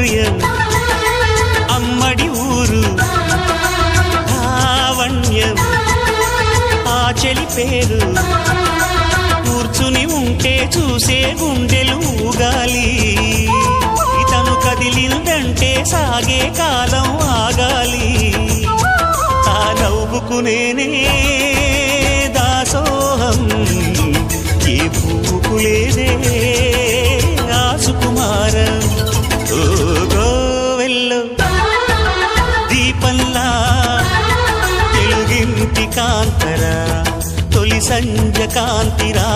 మాధుర్యం అమ్మడి ఊరు లావణ్యం ఆ చెలి పేరు కూర్చుని ఉంటే చూసే గుండెలు ఊగాలి ఇతను కదిలిందంటే సాగే కాలం ఆగాలి ఆ నవ్వుకునేనే దాసోహం ఏ పువ్వుకు లేదే ఆ సుకుమారం ఓ గోవెల్లో దీపంలా తెలుగింటి కాంతరా తొలి సంజ కాంతిరా